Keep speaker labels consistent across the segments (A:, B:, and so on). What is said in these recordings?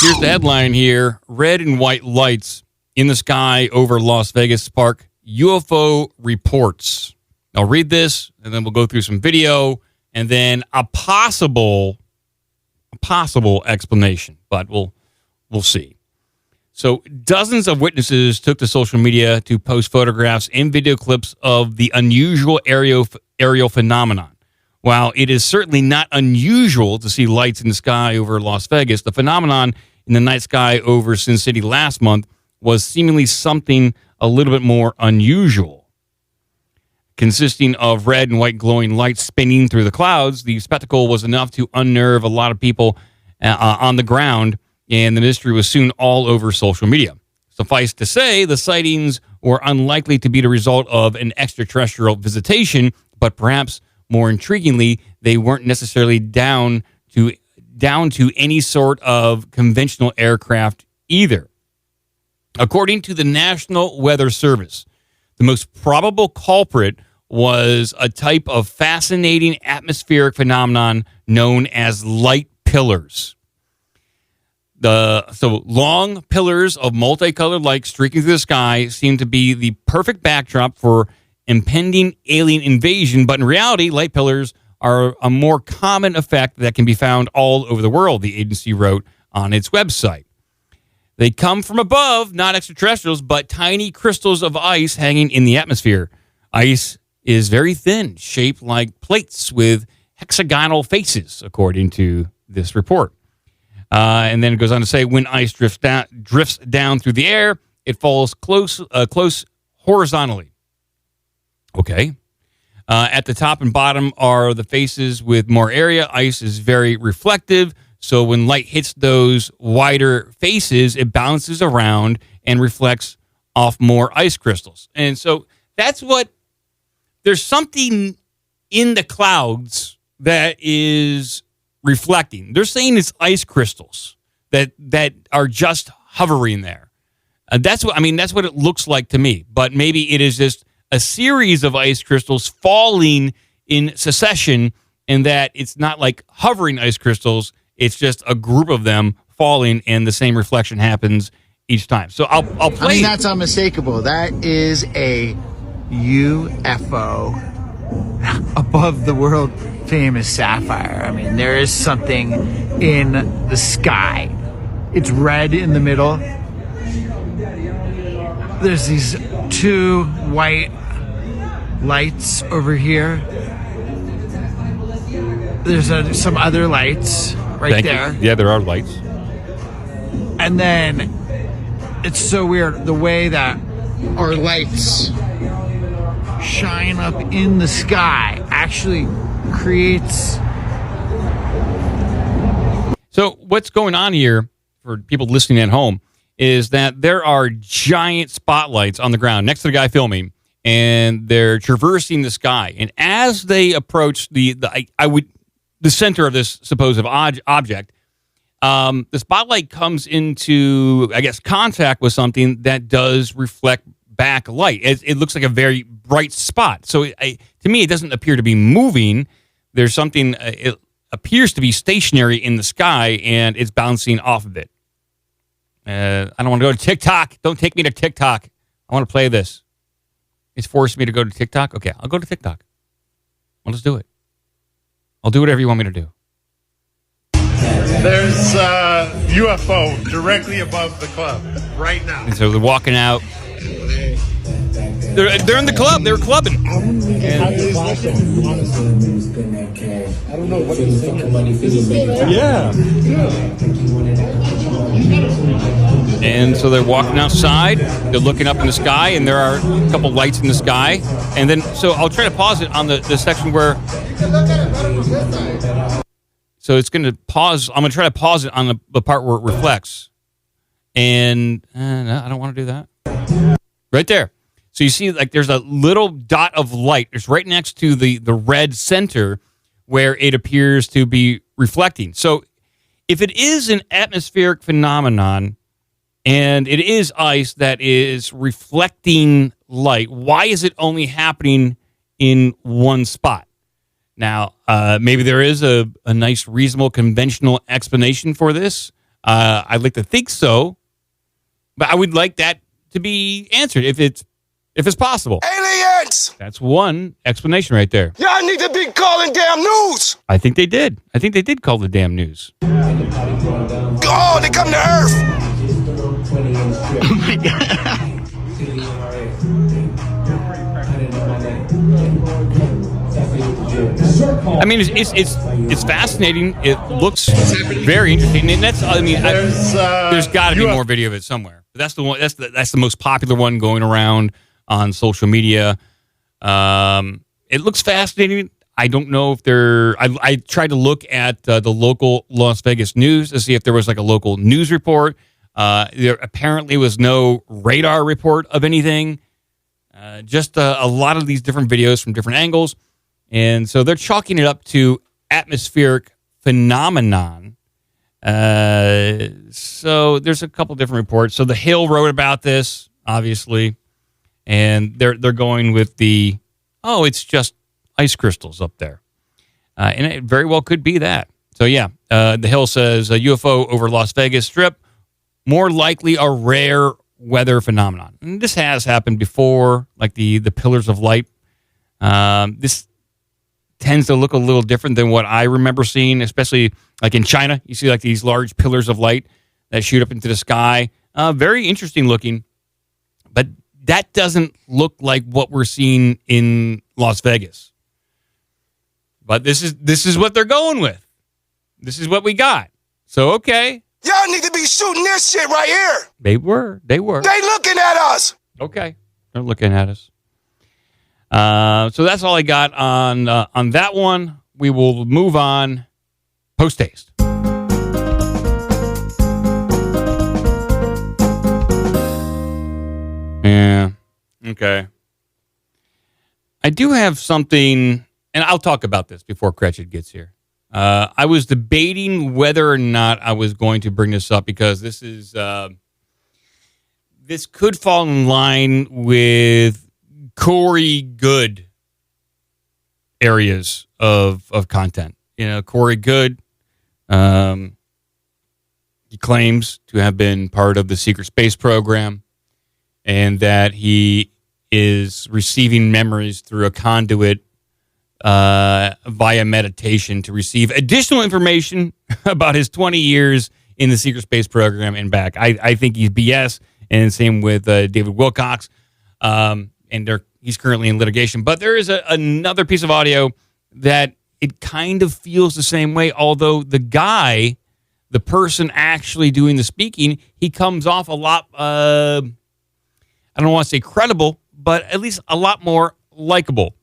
A: Here's the headline here. Red and white lights in the sky over Las Vegas spark UFO reports. I'll read this, and then we'll go through some video, and then a possible explanation, but we'll see. So dozens of witnesses took to social media to post photographs and video clips of the unusual aerial phenomenon. While it is certainly not unusual to see lights in the sky over Las Vegas, the phenomenon in the night sky over Sin City last month was seemingly something a little bit more unusual. Consisting of red and white glowing lights spinning through the clouds, the spectacle was enough to unnerve a lot of people on the ground, and the mystery was soon all over social media. Suffice to say, the sightings were unlikely to be the result of an extraterrestrial visitation, but perhaps more intriguingly, they weren't necessarily down to any sort of conventional aircraft either. According to the National Weather Service, the most probable culprit was a type of fascinating atmospheric phenomenon known as light pillars. So long pillars of multicolored light streaking through the sky seem to be the perfect backdrop for impending alien invasion, but in reality, light pillars are a more common effect that can be found all over the world, the agency wrote on its website. They come from above, not extraterrestrials, but tiny crystals of ice hanging in the atmosphere. Ice is very thin, shaped like plates with hexagonal faces, according to this report. And then it goes on to say, when ice drifts down through the air, it falls close horizontally. Okay. At the top and bottom are the faces with more area. Ice is very reflective, so when light hits those wider faces, it bounces around and reflects off more ice crystals. And so that's what, there's something in the clouds that is reflecting. They're saying it's ice crystals that are just hovering there. That's what it looks like to me, but maybe it is just a series of ice crystals falling in succession, and that it's not like hovering ice crystals. It's just a group of them falling, and the same reflection happens each time. So I'll play.
B: I mean, that's unmistakable. That is a UFO above the world famous sapphire. I mean, there is something in the sky. It's red in the middle. There's these two white lights over here. There's some other lights right there.
A: Yeah, there are lights.
B: And then it's so weird the way that our lights shine up in the sky actually creates.
A: So what's going on here for people listening at home is that there are giant spotlights on the ground next to the guy filming, and they're traversing the sky. And as they approach the center of this supposed object, the spotlight comes into, I guess, contact with something that does reflect back light. It looks like a very bright spot. So to me, it doesn't appear to be moving. There's something, it appears to be stationary in the sky, and it's bouncing off of it. I don't want to go to TikTok. Don't take me to TikTok. I want to play this. It's forcing me to go to TikTok. Okay, I'll go to TikTok. Well, let's do it. I'll do whatever you want me to do.
C: There's a UFO directly above the club right now.
A: And so they're walking out. They're in the club. They were clubbing.
D: I don't know what he's thinking.
C: Yeah.
A: And so they're walking outside. They're looking up in the sky, and there are a couple lights in the sky. And then, so I'll try to pause it on the section where. So it's going to pause. I'm going to try to pause it on the part where it reflects. And no, I don't want to do that. Right there. So you see, like, there's a little dot of light. It's right next to the red center where it appears to be reflecting. So if it is an atmospheric phenomenon and it is ice that is reflecting light, why is it only happening in one spot? Now, maybe there is a nice, reasonable, conventional explanation for this. I'd like to think so, but I would like that to be answered if it's possible.
E: Aliens!
A: That's one explanation right there.
E: Y'all need to be calling damn news!
A: I think they did. I think they did call the damn news.
E: Oh, they come to Earth!
B: Oh my God.
A: I mean, it's fascinating. It looks very interesting, and that's. I mean, there's got to be more video of it somewhere. But that's the one. That's the most popular one going around on social media. It looks fascinating. I don't know if there. I tried to look at the local Las Vegas news to see if there was like a local news report. There apparently was no radar report of anything. Just a lot of these different videos from different angles. And so they're chalking it up to atmospheric phenomenon. So there's a couple different reports. So The Hill wrote about this, obviously. And they're going with it's just ice crystals up there. And it very well could be that. So yeah, The Hill says a UFO over Las Vegas Strip, more likely a rare weather phenomenon. And this has happened before, like the pillars of light. This tends to look a little different than what I remember seeing, especially like in China. You see like these large pillars of light that shoot up into the sky. Very interesting looking, but that doesn't look like what we're seeing in Las Vegas. But this is what they're going with. This is what we got. So, okay.
E: Y'all need to be shooting this shit right here.
A: They were.
E: They looking at us.
A: Okay. They're looking at us. So that's all I got on that one. We will move on post-haste. Yeah. Okay. I do have something, and I'll talk about this before Cretched gets here. I was debating whether or not I was going to bring this up because this could fall in line with Corey Good areas of content. You know, Corey Good, he claims to have been part of the secret space program and that he is receiving memories through a conduit via meditation to receive additional information about his 20 years in the secret space program and back. I think he's BS, and same with David Wilcox. And he's currently in litigation. But there is another piece of audio that it kind of feels the same way, although the person actually doing the speaking, he comes off a lot, I don't want to say credible, but at least a lot more likable.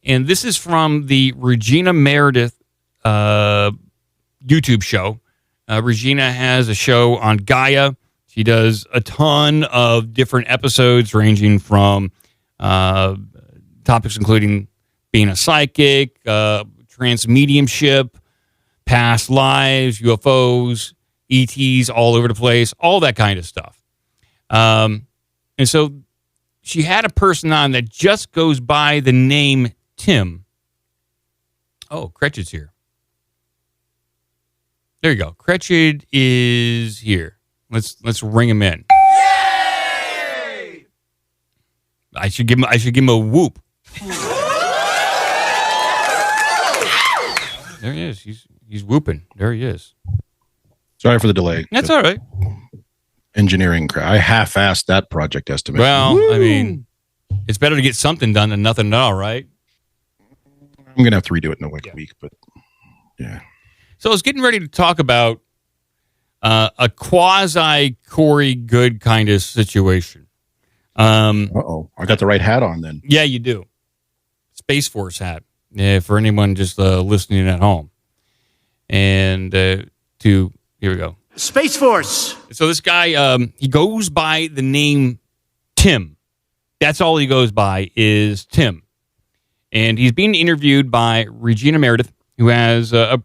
A: And this is from the Regina Meredith YouTube show. Regina has a show on Gaia. She does a ton of different episodes ranging from topics including being a psychic, trance mediumship, past lives, UFOs, ETs all over the place, all that kind of stuff. And so she had a person on that just goes by the name Tim. Oh, Cretched's here. There you go. Cretched is here. Let's ring him in. Yay! I should give him a whoop. There he is. He's whooping. There he is.
F: Sorry for the delay.
A: That's all right.
F: Engineering. I half-assed that project estimate.
A: Well, I mean, it's better to get something done than nothing at all, right?
F: I'm going to have to redo it in a week, but yeah.
A: So I was getting ready to talk about a quasi Corey Good kind of situation.
F: Uh-oh. I got the right hat on then.
A: Yeah, you do. Space Force hat. Yeah, for anyone just listening at home. And here we go.
G: Space Force.
A: So this guy, he goes by the name Tim. That's all he goes by is Tim. And he's being interviewed by Regina Meredith, who has a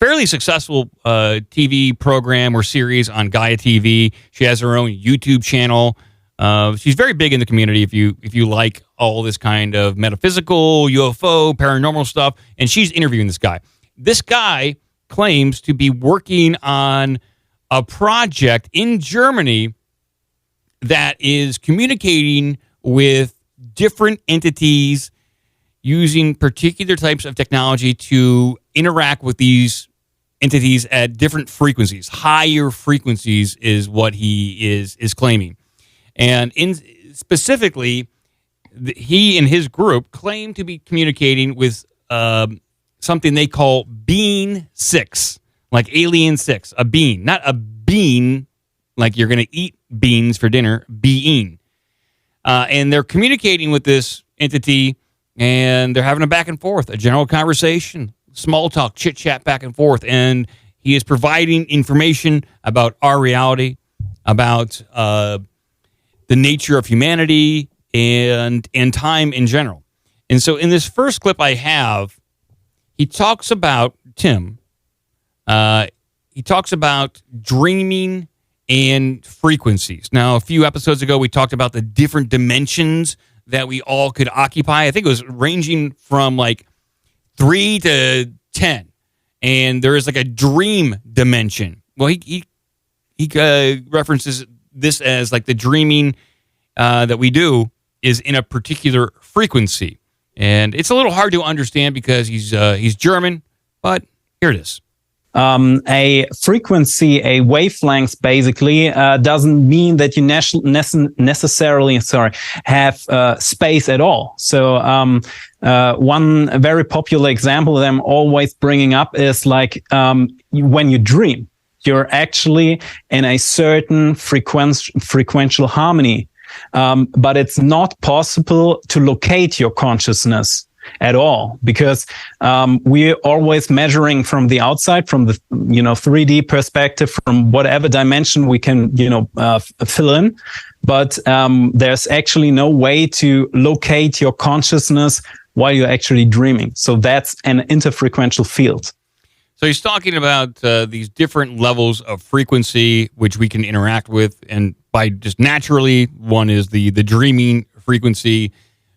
A: fairly successful TV program or series on Gaia TV. She has her own YouTube channel. She's very big in the community if you like all this kind of metaphysical, UFO, paranormal stuff, and she's interviewing this guy. This guy claims to be working on a project in Germany that is communicating with different entities using particular types of technology to interact with these entities at different frequencies. Higher frequencies is what he is claiming. And specifically, he and his group claim to be communicating with something they call Bean 6, like Alien 6, a bean. Not a bean like you're going to eat beans for dinner, bean. And they're communicating with this entity, and they're having a back and forth, a general conversation, small talk, chit-chat back and forth. And he is providing information about our reality, about the nature of humanity and time in general. And so in this first clip I have, he talks about, Tim, he talks about dreaming and frequencies. Now, a few episodes ago, we talked about the different dimensions that we all could occupy. I think it was ranging from like 3 to 10. And there is like a dream dimension. Well, he references this as like the dreaming that we do is in a particular frequency. And it's a little hard to understand because he's German, but here it is.
G: A frequency, a wavelength, basically doesn't mean that you necessarily have space at all. So one very popular example that I'm always bringing up is like when you dream, you're actually in a certain frequential harmony. But it's not possible to locate your consciousness at all because we're always measuring from the outside, from the 3D perspective, from whatever dimension we can fill in. But there's actually no way to locate your consciousness while you're actually dreaming. So that's an interfrequential field.
A: So he's talking about these different levels of frequency which we can interact with, and by just naturally, one is the dreaming frequency,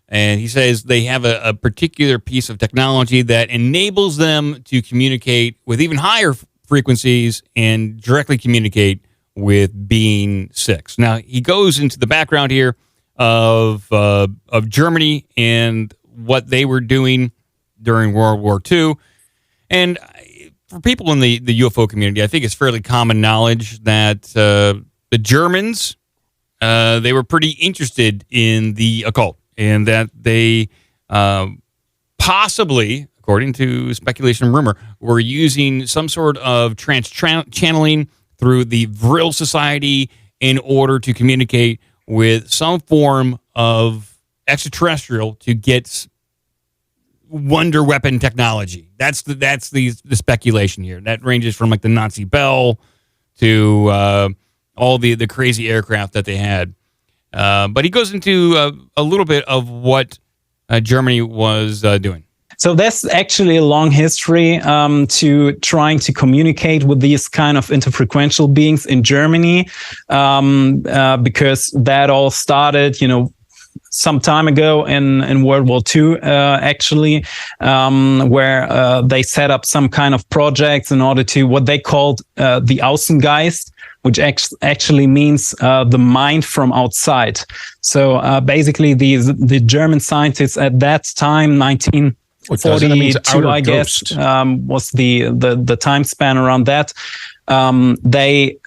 A: and he says they have a particular piece of technology that enables them to communicate with even higher frequencies and directly communicate with Being 6. Now, he goes into the background here of Germany and what they were doing during World War II, and for people in the UFO community, I think it's fairly common knowledge that the Germans, they were pretty interested in the occult, and that they possibly, according to speculation and rumor, were using some sort of channeling through the Vril Society in order to communicate with some form of extraterrestrial to get wonder weapon technology. That's the speculation here. That ranges from like the Nazi Bell to all the crazy aircraft that they had. But he goes into a little bit of what Germany was doing.
G: So that's actually a long history to trying to communicate with these kind of interfrequential beings in Germany, because that all started, some time ago in World War II, actually, where they set up some kind of projects in order to what they called the Außengeist, which actually means the mind from outside. So basically, the German scientists at that time, 1942, I guess, was the time span around that. They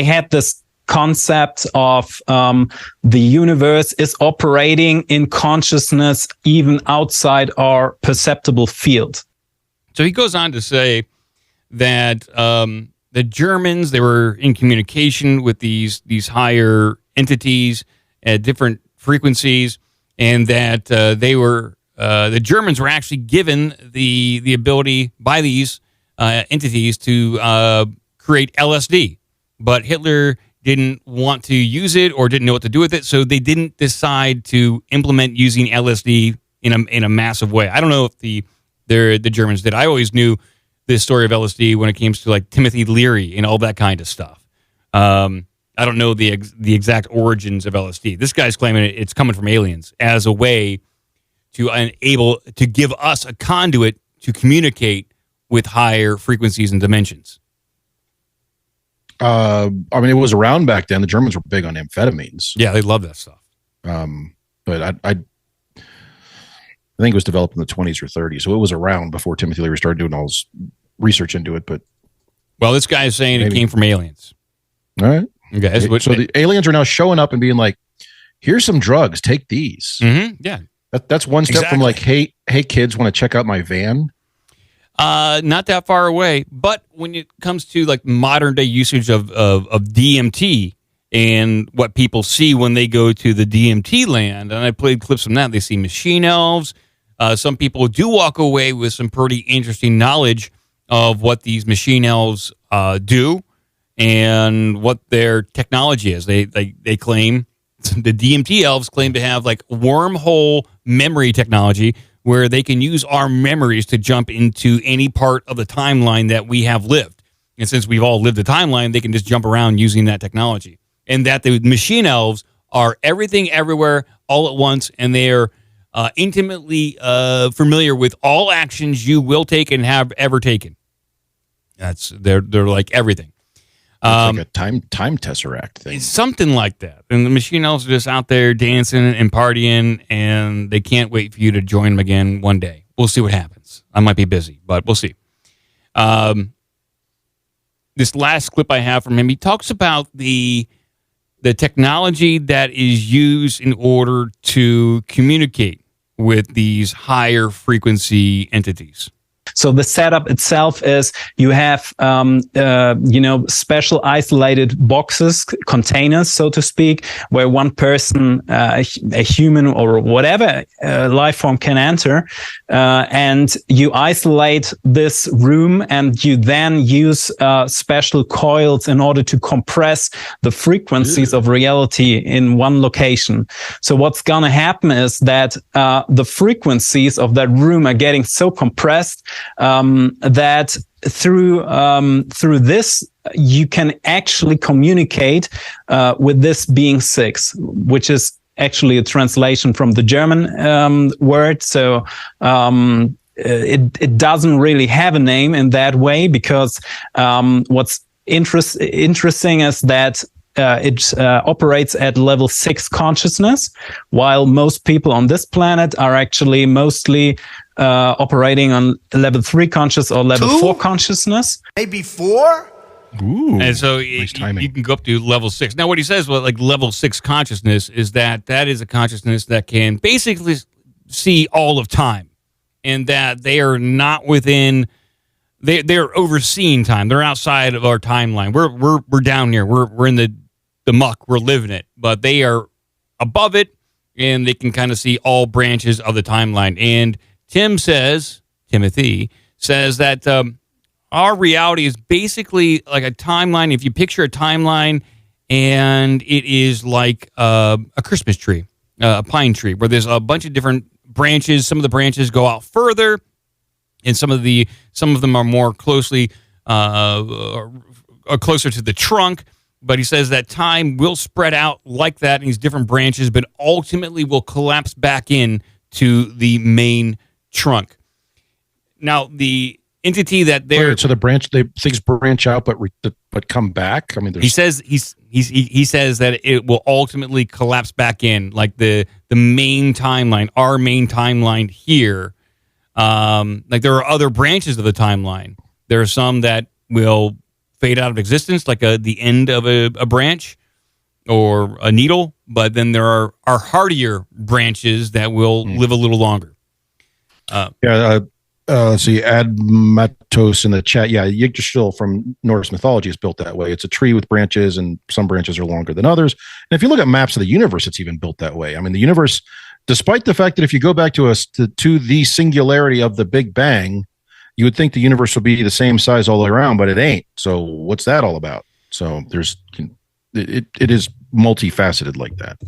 G: had this concept of the universe is operating in consciousness even outside our perceptible field.
A: So he goes on to say that the Germans, they were in communication with these higher entities at different frequencies, and that the Germans were actually given the ability by these entities to create LSD, but Hitler didn't want to use it or didn't know what to do with it, so they didn't decide to implement using LSD in a massive way. I don't know if the Germans did. I always knew this story of LSD when it came to like Timothy Leary and all that kind of stuff. I don't know the exact origins of LSD. This guy's claiming it's coming from aliens as a way to give us a conduit to communicate with higher frequencies and dimensions.
F: I mean, it was around back then. The Germans were big on amphetamines.
A: Yeah, they love that stuff.
F: But I think it was developed in the 20s or 30s, so it was around before Timothy Leary started doing all his research into it. But
A: this guy is saying it came from aliens.
F: All right.
A: Okay,
F: so the aliens are now showing up and being like, "Here's some drugs. Take these."
A: Mm-hmm, yeah,
F: that's one step from like, "Hey, kids, want to check out my van?"
A: Not that far away. But when it comes to like modern day usage of DMT and what people see when they go to the DMT land, and I played clips from that, they see machine elves. Some people do walk away with some pretty interesting knowledge of what these machine elves do and what their technology is. They claim, the DMT elves claim to have like wormhole memory technology where they can use our memories to jump into any part of the timeline that we have lived. And since we've all lived the timeline, they can just jump around using that technology. And that the machine elves are everything everywhere all at once, and they're intimately familiar with all actions you will take and have ever taken. They're like everything.
F: Like a time tesseract thing.
A: It's something like that. And the machine elves are just out there dancing and partying, and they can't wait for you to join them again one day. We'll see what happens. I might be busy, but we'll see. This last clip I have from him, he talks about the technology that is used in order to communicate with these higher frequency entities.
G: So the setup itself is you have, special isolated boxes, containers, so to speak, where one person, a human or whatever life form can enter. And you isolate this room, and you then use special coils in order to compress the frequencies of reality in one location. So what's going to happen is that the frequencies of that room are getting so compressed that through this you can actually communicate with this being 6, which is actually a translation from the German word. So it doesn't really have a name in that way, because what's interesting is that it operates at level 6 consciousness, while most people on this planet are actually mostly operating on level 3 conscious or level 4 consciousness.
E: Maybe 4?
F: Ooh,
A: and so
F: nice timing.
A: you can go up to level 6. Now, what he says, like level 6 consciousness, is that is a consciousness that can basically see all of time, and that they are not within. They're overseeing time. They're outside of our timeline. We're down here. We're in the muck. We're living it, but they are above it, and they can kind of see all branches of the timeline. And Timothy says that our reality is basically like a timeline. If you picture a timeline, and it is like a Christmas tree, a pine tree, where there's a bunch of different branches. Some of the branches go out further, and some of them are more closely closer to the trunk. But he says that time will spread out like that in these different branches, but ultimately will collapse back in to the main trunk. Now, the entity that they're
F: so things branch out, but come back. I mean,
A: he says that it will ultimately collapse back in, like the main timeline, our main timeline here. Like there are other branches of the timeline. There are some that will fade out of existence, like the end of a branch or a needle. But then there are hardier branches that will live a little longer.
F: Let's see, Admatos in the chat. Yeah, Yggdrasil from Norse mythology is built that way. It's a tree with branches, and some branches are longer than others. And if you look at maps of the universe, it's even built that way. I mean, the universe, despite the fact that if you go back to the singularity of the Big Bang, you would think the universe would be the same size all the way around, but it ain't. So what's that all about? So it is multifaceted like that.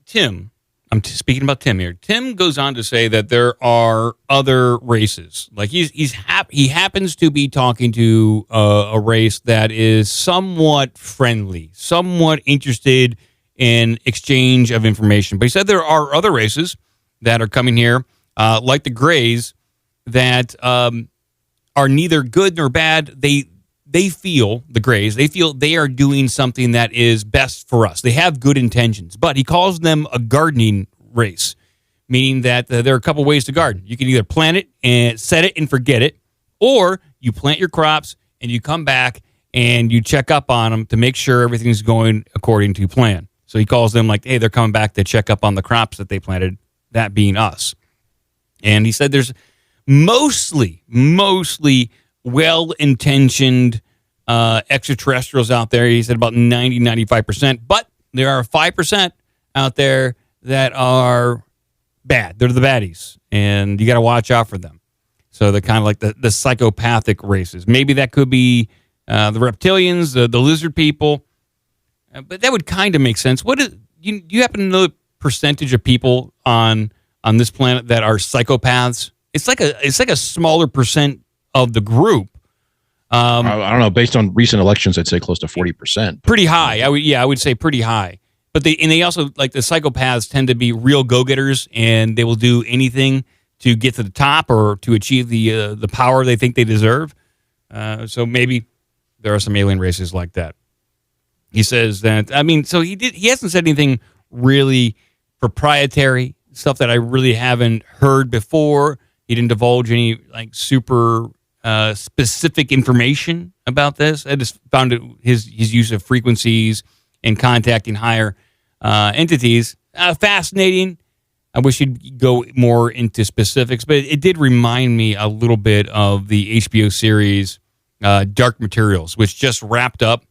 A: Tim I'm speaking about Tim here. Tim goes on to say that there are other races. Like he happens to be talking to a race that is somewhat friendly, somewhat interested in exchange of information. But he said there are other races that are coming here, like the Greys, that are neither good nor bad. They feel, the Greys, they feel they are doing something that is best for us. They have good intentions, but he calls them a gardening race, meaning that there are a couple ways to garden. You can either plant it and set it and forget it, or you plant your crops and you come back and you check up on them to make sure everything's going according to plan. So he calls them like, hey, they're coming back to check up on the crops that they planted, that being us. And he said there's mostly well-intentioned extraterrestrials out there. He said about 95%, but there are 5% out there that are bad. They're the baddies, and you got to watch out for them. So they're kind of like the psychopathic races. Maybe that could be the reptilians, the lizard people, but that would kind of make sense. What is you happen to know the percentage of people on this planet that are psychopaths? It's like a smaller percent of the group.
F: I don't know. Based on recent elections, I'd say close to 40%.
A: Pretty high. I would say pretty high. But they also, like, the psychopaths tend to be real go-getters, and they will do anything to get to the top or to achieve the power they think they deserve. So maybe there are some alien races like that. He says that. I mean, so he hasn't said anything really proprietary, stuff that I really haven't heard before. He didn't divulge any like super specific information about this. I just found his use of frequencies and contacting higher entities fascinating. I wish he'd go more into specifics, but it did remind me a little bit of the HBO series Dark Materials, which just wrapped up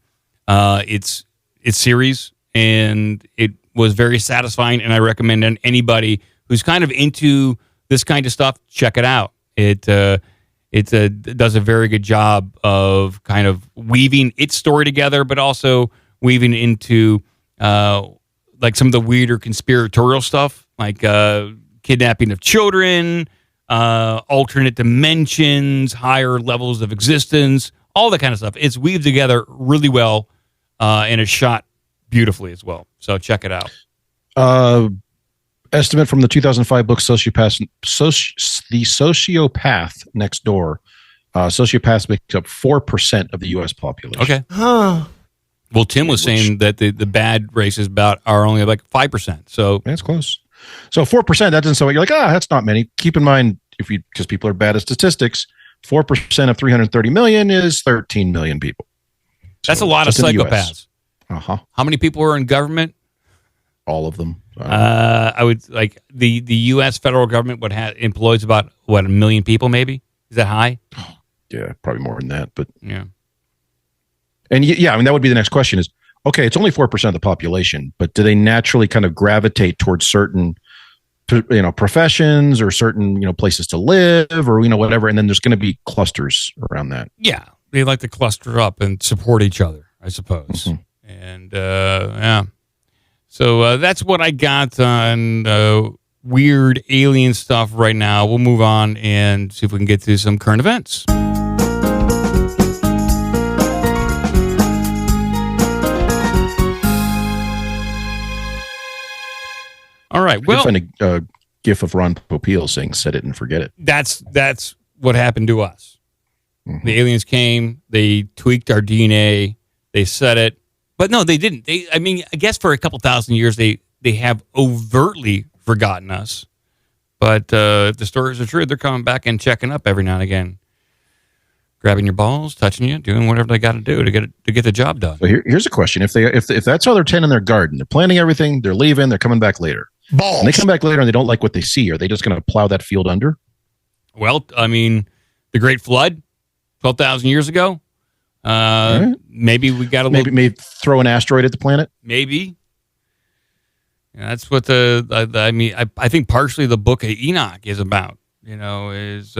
A: its series, and it was very satisfying, and I recommend anybody who's kind of into this kind of stuff, check it out. It does a very good job of kind of weaving its story together, but also weaving into like some of the weirder conspiratorial stuff, like kidnapping of children, alternate dimensions, higher levels of existence, all that kind of stuff. It's weaved together really well, and it's shot beautifully as well. So check it out.
F: Estimate from the 2005 book The Sociopath Next Door. Sociopaths makes up 4% of the U.S. population.
A: Okay. Well, Tim was saying that the bad races are only like 5%. So
F: that's close. So 4%, that doesn't sound like you're like, that's not many. Keep in mind, because people are bad at statistics, 4% of 330 million is 13 million people.
A: That's a lot of psychopaths.
F: Uh-huh.
A: How many people are in government?
F: All of them.
A: I would like the U.S. federal government employs about 1 million people. Maybe is that high?
F: Yeah, probably more than that. But
A: yeah,
F: and yeah, I mean that would be the next question: is okay, it's only 4% of the population, but do they naturally kind of gravitate towards certain, professions or certain places to live or whatever, and then there's going to be clusters around that.
A: Yeah, they like to cluster up and support each other, I suppose. Mm-hmm. And yeah. So that's what I got on weird alien stuff right now. We'll move on and see if we can get to some current events. All right. Well,
F: I find a gif of Ron Popeil saying "Set it and forget it."
A: That's what happened to us. Mm-hmm. The aliens came. They tweaked our DNA. They said it. But no, they didn't. I guess for a couple thousand years, they have overtly forgotten us. But if the stories are true, they're coming back and checking up every now and again, grabbing your balls, touching you, doing whatever they got to do to get the job done.
F: So here's a question: if that's how they're tending their garden, they're planting everything, they're leaving, they're coming back later. Balls. When they come back later and they don't like what they see, are they just going to plow that field under?
A: Well, the Great Flood, 12,000 years ago. Right. Maybe we got a little.
F: Maybe throw an asteroid at the planet.
A: Maybe. Yeah, that's what I think partially the Book of Enoch is about. Is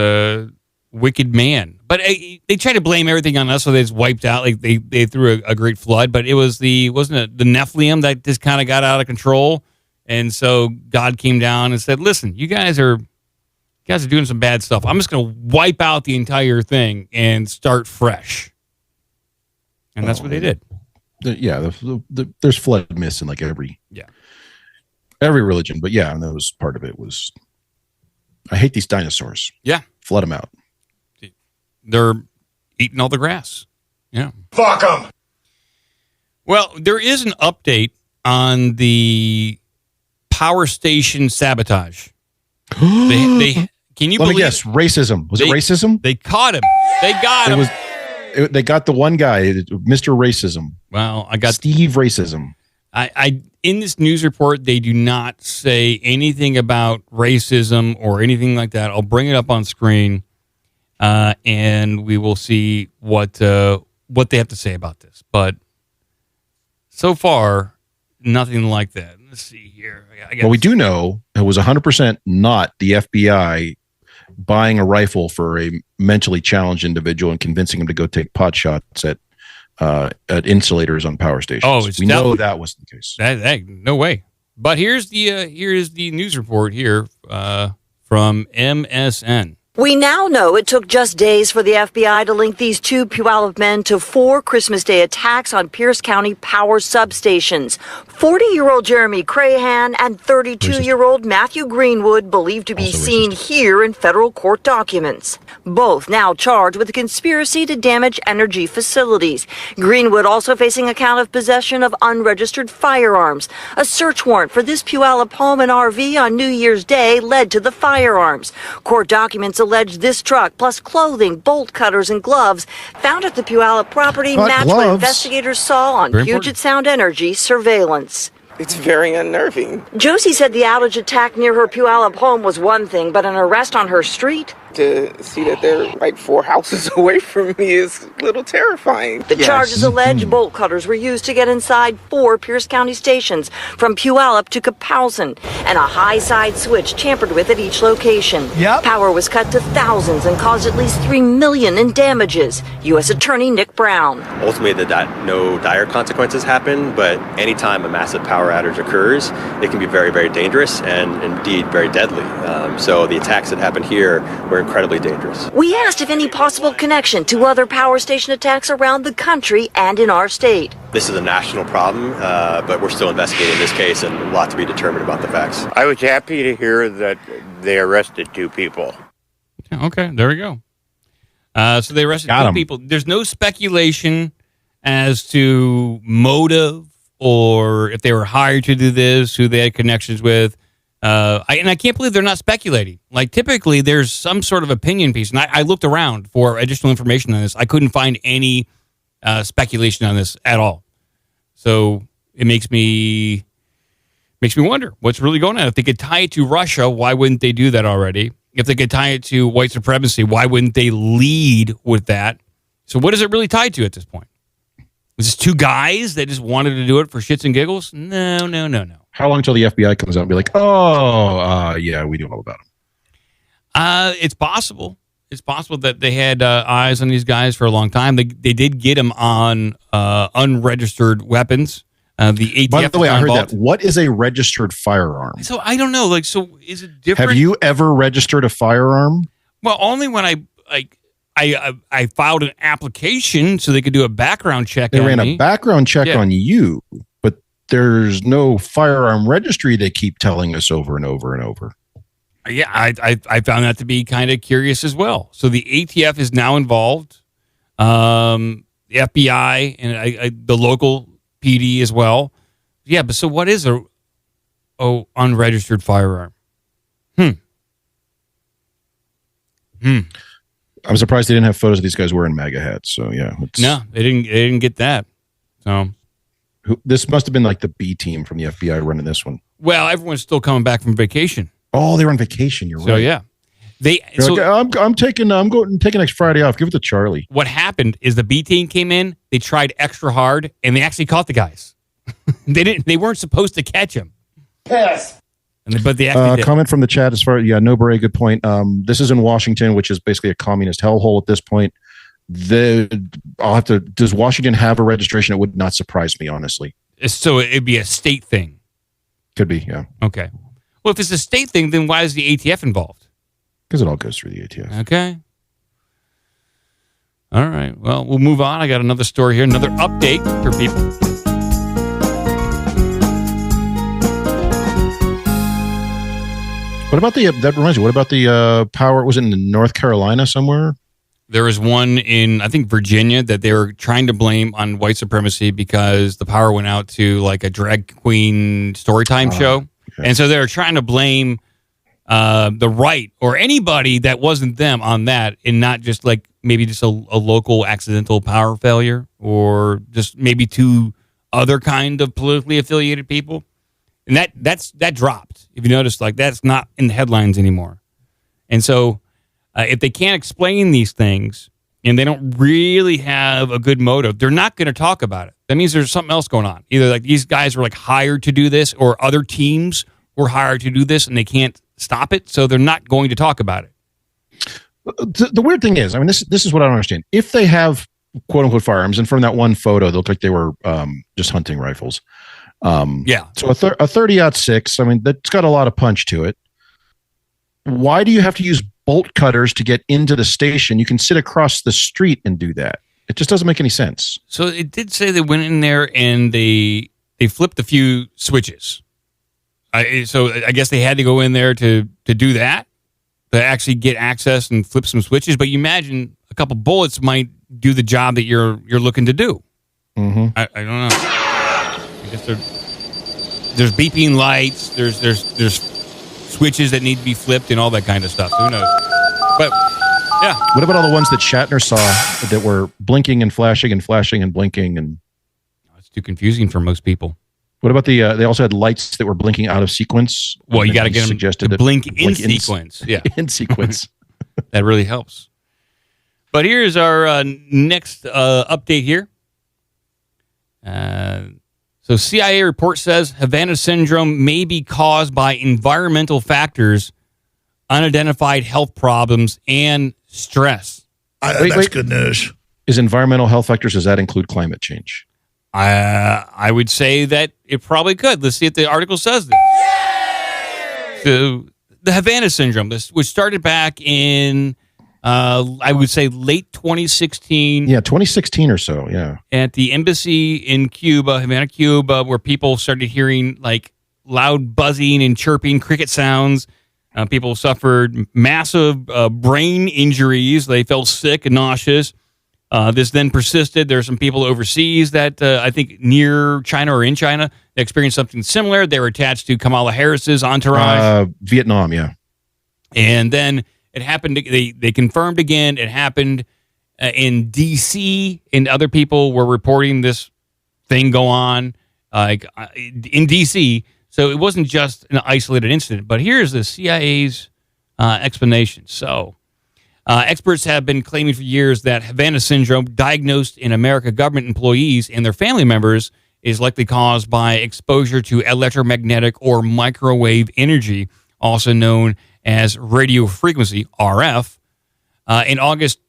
A: wicked man. But they try to blame everything on us, so they just wiped out. Like they threw a great flood, but wasn't it the Nephilim that just kind of got out of control And so God came down and said, listen, you guys are doing some bad stuff. I'm just going to wipe out the entire thing and start fresh. And that's what they did.
F: There's flood myths in like every religion. But yeah, and that was part of it was, I hate these dinosaurs.
A: Yeah.
F: Flood them out.
A: They're eating all the grass. Yeah.
E: Fuck them.
A: Well, there is an update on the power station sabotage. They can you
F: Let
A: believe?
F: me guess. Racism. Was it racism?
A: They caught him. They got him.
F: They got the one guy, Mr. Racism.
A: Well, I got
F: Steve Racism.
A: I in this news report, they do not say anything about racism or anything like that. I'll bring it up on screen, and we will see what they have to say about this. But so far, nothing like that. Let's see here.
F: Well, we do know it was 100% not the FBI buying a rifle for a mentally challenged individual and convincing him to go take pot shots at insulators on power stations.
A: Oh,
F: we know that was the case.
A: No way. But here's the news report here from MSN.
H: We now know it took just days for the FBI to link these two Puyallup men to 4 Christmas Day attacks on Pierce County power substations. 40-year-old Jeremy Crahan and 32-year-old Matthew Greenwood believed to be
F: Also
H: seen here in federal court documents. Both now charged with a conspiracy to damage energy facilities. Greenwood also facing a count of possession of unregistered firearms. A search warrant for this Puyallup home and RV on New Year's Day led to the firearms. Court documents allege this truck, plus clothing, bolt cutters, and gloves found at the Puyallup property match what investigators saw on Puget Sound Energy surveillance.
I: It's very unnerving.
H: Josie said the outage attack near her Puyallup home was one thing, but an arrest on her street?
I: To see that they're like 4 houses away from me is a little terrifying.
H: The charges allege bolt cutters were used to get inside 4 Pierce County stations from Puyallup to Kapowson, and a high side switch tampered with at each location. Power was cut to thousands and caused at least $3 million in damages. U.S. Attorney Nick Brown.
J: Ultimately, no dire consequences happen, but anytime a massive power outage occurs, it can be very, very dangerous and indeed very deadly. So the attacks that happened here were incredibly dangerous.
H: We asked if any possible connection to other power station attacks around the country and in our state.
J: This is a national problem, but we're still investigating this case and a lot to be determined about the facts.
K: I was happy to hear that they arrested 2 people.
A: Okay, there we go. So they arrested 2 people. There's no speculation as to motive or if they were hired to do this, who they had connections with. I can't believe they're not speculating. Like, typically, there's some sort of opinion piece. And I looked around for additional information on this. I couldn't find any speculation on this at all. So it makes me wonder what's really going on. If they could tie it to Russia, why wouldn't they do that already? If they could tie it to white supremacy, why wouldn't they lead with that? So what is it really tied to at this point? Was this 2 guys that just wanted to do it for shits and giggles? No.
F: How long until the FBI comes out and be like, yeah, we know all about them?
A: It's possible. It's possible that they had eyes on these guys for a long time. They did get them on unregistered weapons. The ATF.
F: By the way, I heard that. What is a registered firearm?
A: So I don't know. Like, so is it different?
F: Have you ever registered a firearm?
A: Well, only when I filed an application so they could do a background check.
F: They ran a background check on you. There's no firearm registry, they keep telling us over and over and over.
A: Yeah, I found that to be kind of curious as well. So the ATF is now involved, the FBI and the local PD as well. Yeah, but so what is a unregistered firearm? I'm
F: surprised they didn't have photos of these guys wearing MAGA hats. So yeah,
A: no, they didn't get that. So.
F: This must have been like the B team from the FBI running this one.
A: Well, everyone's still coming back from vacation.
F: Oh, they're on vacation. You're right.
A: So yeah,
F: I'm taking next Friday off. Give it to Charlie.
A: What happened is the B team came in. They tried extra hard, and they actually caught the guys. They weren't supposed to catch them.
E: Yes.
A: But they actually did.
F: Comment from the chat as far as no Bray, good point. This is in Washington, which is basically a communist hellhole at this point. Does Washington have a registration? It would not surprise me, honestly.
A: So it'd be a state thing.
F: Could be, yeah.
A: Okay. Well, if it's a state thing, then why is the ATF involved?
F: Because it all goes through the ATF.
A: Okay. All right. Well, we'll move on. I got another story here, another update for people.
F: What about that reminds me, what about the power, was it in North Carolina somewhere?
A: There was one in, I think, Virginia that they were trying to blame on white supremacy because the power went out to like a drag queen storytime show. Okay. And so they were trying to blame the right or anybody that wasn't them on that, and not just like maybe just a local accidental power failure or just maybe two other kind of politically affiliated people. And that dropped. If you notice, like that's not in the headlines anymore. And so if they can't explain these things and they don't really have a good motive, they're not going to talk about it. That means there's something else going on. Either like these guys were like hired to do this, or other teams were hired to do this and they can't stop it. So they're not going to talk about it.
F: The weird thing is, I mean, this is what I don't understand. If they have quote unquote firearms, and from that one photo, they look like they were just hunting rifles.
A: Yeah.
F: So a 30-06, I mean, that's got a lot of punch to it. Why do you have to use bolt cutters to get into the station? You can sit across the street and do that. It just doesn't make any sense.
A: So it did say they went in there and they flipped a few switches. So I guess they had to go in there to do that, to actually get access and flip some switches. But you imagine a couple bullets might do the job that you're looking to do.
F: Mm-hmm.
A: I don't know. I guess there's beeping lights. There's switches that need to be flipped and all that kind of stuff. Who knows? But yeah.
F: What about all the ones that Shatner saw that were blinking and flashing and flashing and blinking? And
A: it's too confusing for most people.
F: What about they also had lights that were blinking out of sequence?
A: Well, you got to get them to blink in sequence. Yeah,
F: in sequence.
A: That really helps. But here's our next update here. So CIA report says Havana Syndrome may be caused by environmental factors, unidentified health problems, and stress.
L: That's good news.
F: Is environmental health factors, does that include climate change?
A: I would say that it probably could. Let's see if the article says this. So the Havana Syndrome, which started back in, I would say, late 2016.
F: Yeah, 2016 or so, yeah.
A: At the embassy in Cuba, Havana, Cuba, where people started hearing like loud buzzing and chirping cricket sounds. People suffered massive brain injuries. They felt sick and nauseous. This then persisted. There are some people overseas that I think near China or in China that experienced something similar. They were attached to Kamala Harris's entourage.
F: Vietnam, yeah.
A: And then it happened. They confirmed again. It happened in D.C. and other people were reporting this thing go on in D.C. So it wasn't just an isolated incident. But here's the CIA's explanation. So. Experts have been claiming for years that Havana Syndrome, diagnosed in American government employees and their family members, is likely caused by exposure to electromagnetic or microwave energy, also known as radio frequency, RF. In August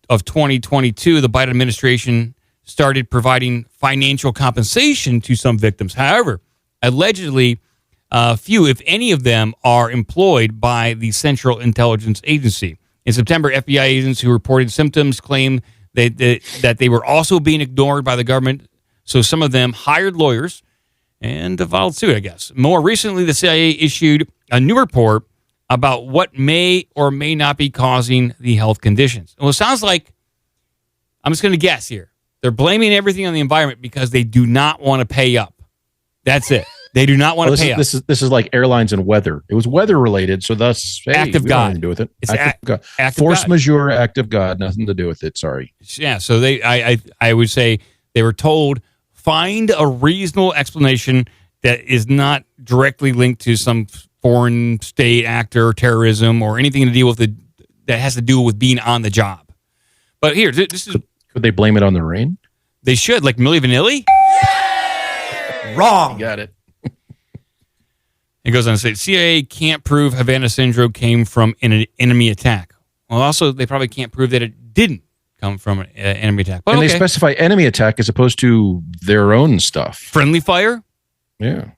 A: of 2022, the Biden administration started providing financial compensation to some victims. However, allegedly, few, if any of them, are employed by the Central Intelligence Agency. In September, FBI agents who reported symptoms claimed that they were also being ignored by the government. So some of them hired lawyers and filed suit, I guess. More recently, the CIA issued a new report about what may or may not be causing the health conditions. Well, it sounds like, I'm just going to guess here, they're blaming everything on the environment because they do not want to pay up. That's it. They do not want to pay up.
F: This is like airlines and weather. It was weather related, so thus
A: act of God.
F: Nothing to do with it.
A: It's
F: act of God.
A: Act
F: Force
A: of God.
F: majeure, act of God. Nothing to do with it. Sorry.
A: Yeah. So I would say they were told, find a reasonable explanation that is not directly linked to some foreign state actor or terrorism or anything to deal with that has to do with being on the job. But here, this is.
F: Could they blame it on the rain?
A: They should, like Milli Vanilli.
L: Wrong.
F: You got it.
A: It goes on to say, CIA can't prove Havana Syndrome came from an enemy attack. Well, also, they probably can't prove that it didn't come from an enemy attack. But
F: and they specify enemy attack as opposed to their own stuff.
A: Friendly fire?
F: Yeah.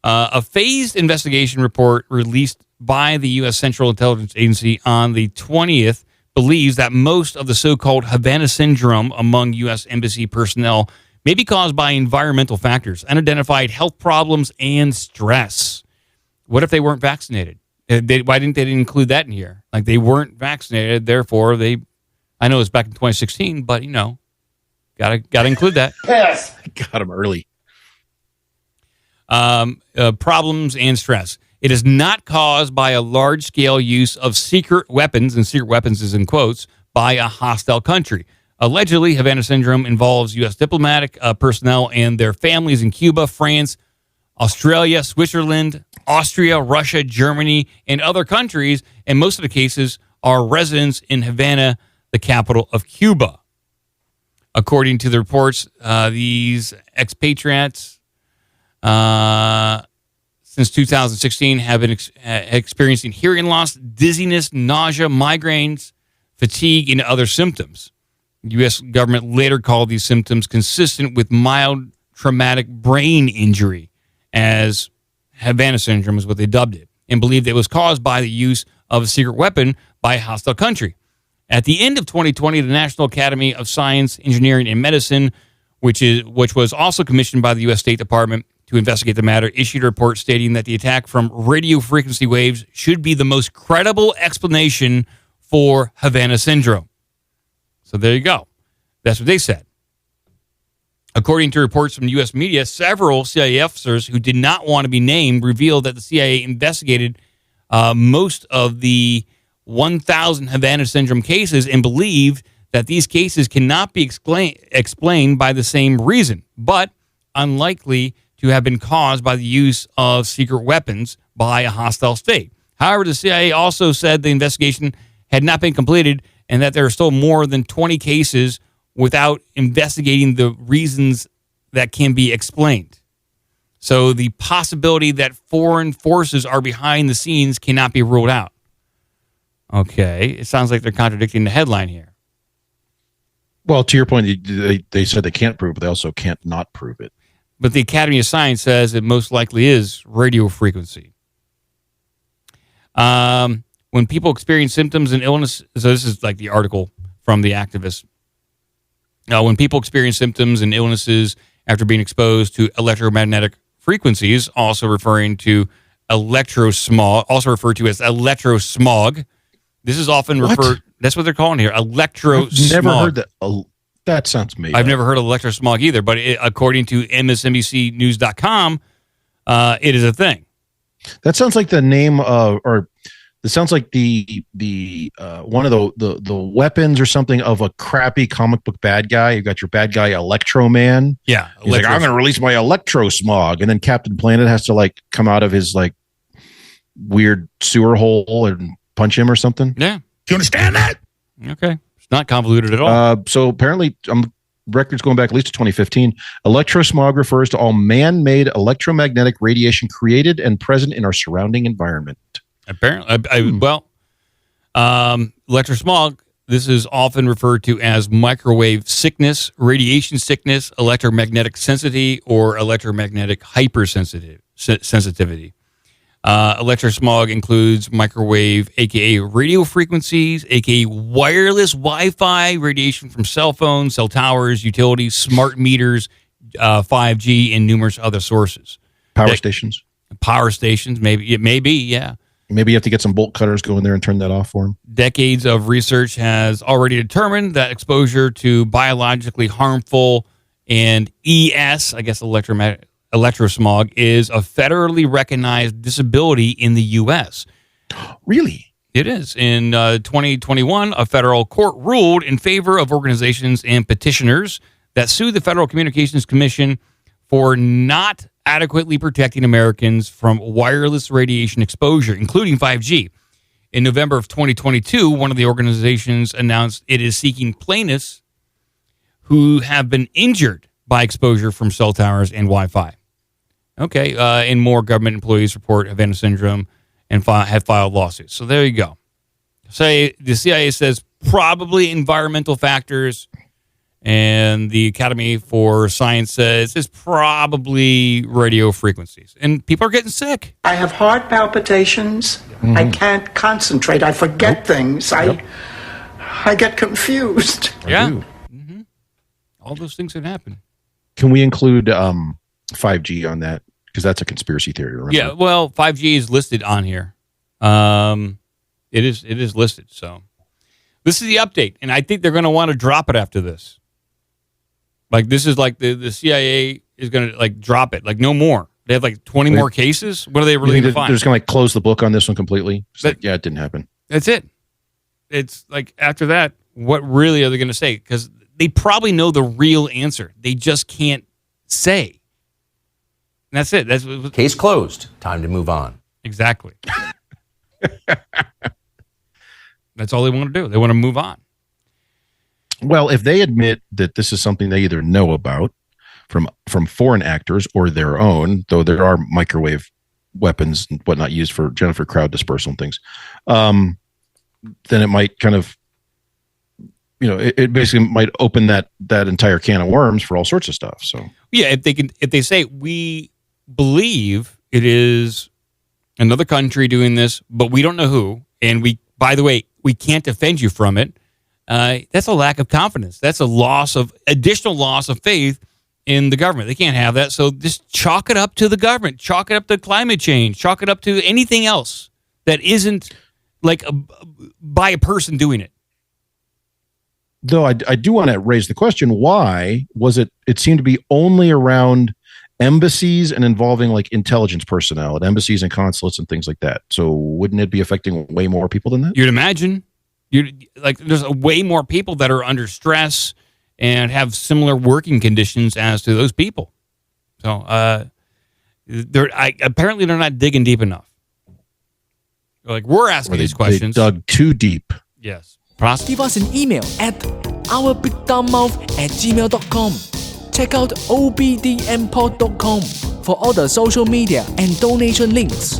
A: A phased investigation report released by the U.S. Central Intelligence Agency on the 20th believes that most of the so-called Havana Syndrome among U.S. Embassy personnel may be caused by environmental factors, unidentified health problems, and stress. What if they weren't vaccinated? Why didn't they include that in here? Like, they weren't vaccinated, therefore I know it's back in 2016, but, gotta include that.
F: Yes. Got him early.
A: Problems and stress. It is not caused by a large-scale use of secret weapons, and secret weapons is in quotes, by a hostile country. Allegedly, Havana Syndrome involves U.S. diplomatic personnel and their families in Cuba, France, Australia, Switzerland, Austria, Russia, Germany, and other countries, and most of the cases are residents in Havana, the capital of Cuba. According to the reports, these expatriates since 2016 have been experiencing hearing loss, dizziness, nausea, migraines, fatigue, and other symptoms. The U.S. government later called these symptoms consistent with mild traumatic brain injury, as Havana Syndrome is what they dubbed it, and believed it was caused by the use of a secret weapon by a hostile country. At the end of 2020, the National Academy of Science, Engineering, and Medicine, which was also commissioned by the U.S. State Department to investigate the matter, issued a report stating that the attack from radio frequency waves should be the most credible explanation for Havana Syndrome. So there you go. That's what they said. According to reports from U.S. media, several CIA officers who did not want to be named revealed that the CIA investigated most of the 1,000 Havana Syndrome cases and believed that these cases cannot be explained by the same reason, but unlikely to have been caused by the use of secret weapons by a hostile state. However, the CIA also said the investigation had not been completed and that there are still more than 20 cases without investigating the reasons that can be explained. So the possibility that foreign forces are behind the scenes cannot be ruled out. Okay, it sounds like they're contradicting the headline here.
F: Well, to your point, they said they can't prove it, but they also can't not prove it.
A: But the Academy of Science says it most likely is radio frequency. When people experience symptoms and illness, so this is like the article from the activist. When people experience symptoms and illnesses after being exposed to electromagnetic frequencies, also referring to electrosmog, also referred to as electrosmog. This is often referred. That's what they're calling here, electrosmog.
F: I've never heard that. That sounds made
A: I've never heard of electrosmog either, but according to MSNBCnews.com, it is a thing.
F: That sounds like the name of, or it sounds like the one of the weapons or something of a crappy comic book bad guy. You got your bad guy Electro Man.
A: Yeah,
F: he's like, I'm going to release my electrosmog, and then Captain Planet has to like come out of his like weird sewer hole and punch him or something.
A: Yeah,
L: Do you understand that?
A: Okay, it's not convoluted at all.
F: So apparently, records going back at least to 2015. Electrosmog refers to all man-made electromagnetic radiation created and present in our surrounding environment.
A: Apparently, electrosmog, this is often referred to as microwave sickness, radiation sickness, electromagnetic sensitivity, or electromagnetic hypersensitivity. Electrosmog includes microwave, aka radio frequencies, aka wireless Wi-Fi, radiation from cell phones, cell towers, utilities, smart meters, 5G, and numerous other sources.
F: Power stations.
A: Power stations, maybe. It may be, yeah.
F: Maybe you have to get some bolt cutters, go in there and turn that off for them.
A: Decades of research has already determined that exposure to biologically harmful and ES, I guess electrosmog, is a federally recognized disability in the U.S.
F: Really?
A: It is. In 2021, a federal court ruled in favor of organizations and petitioners that sued the Federal Communications Commission for not adequately protecting Americans from wireless radiation exposure, including 5G. In November of 2022, one of the organizations announced it is seeking plaintiffs who have been injured by exposure from cell towers and Wi-Fi. Okay, and more government employees report Havana Syndrome and have filed lawsuits. So there you go. So the CIA says probably environmental factors And the Academy for Science says it's probably radio frequencies. And people are getting sick.
M: I have heart palpitations.
F: Mm-hmm.
M: I can't concentrate. I forget things. I get confused.
A: Yeah. Mm-hmm. All those things can happen.
F: Can we include 5G on that? Because that's a conspiracy theory, remember?
A: Yeah, well, 5G is listed on here. It is listed. So this is the update. And I think they're going to want to drop it after this. Like, this is like the CIA is going to, like, drop it. Like, no more. They have, like, 20 more cases? What are they really going to find?
F: They're just going to, like, close the book on this one completely? It didn't happen.
A: That's it. It's, like, after that, what really are they going to say? Because they probably know the real answer. They just can't say. And that's it. That's
N: case closed. Time to move on.
A: Exactly. That's all they want to do. They want to move on.
F: Well, if they admit that this is something they either know about from foreign actors or their own, though there are microwave weapons and whatnot used for crowd dispersal and things, then it might kind of, it basically might open that entire can of worms for all sorts of stuff. So
A: yeah, if they say we believe it is another country doing this, but we don't know who, and by the way, we can't defend you from it. That's a lack of confidence. That's a additional loss of faith in the government. They can't have that. So just chalk it up to the government. Chalk it up to climate change. Chalk it up to anything else that isn't like by a person doing it.
F: Though I do want to raise the question, why was it seemed to be only around embassies and involving like intelligence personnel at embassies and consulates and things like that. So wouldn't it be affecting way more people than that?
A: You'd imagine. There's way more people that are under stress and have similar working conditions as to those people. So apparently they're not digging deep enough. Like, we're asking these questions.
F: They dug too deep.
A: Yes.
O: Give us an email at ourbigdumbmouth@gmail.com. Check out obdmpod.com for all the social media and donation links.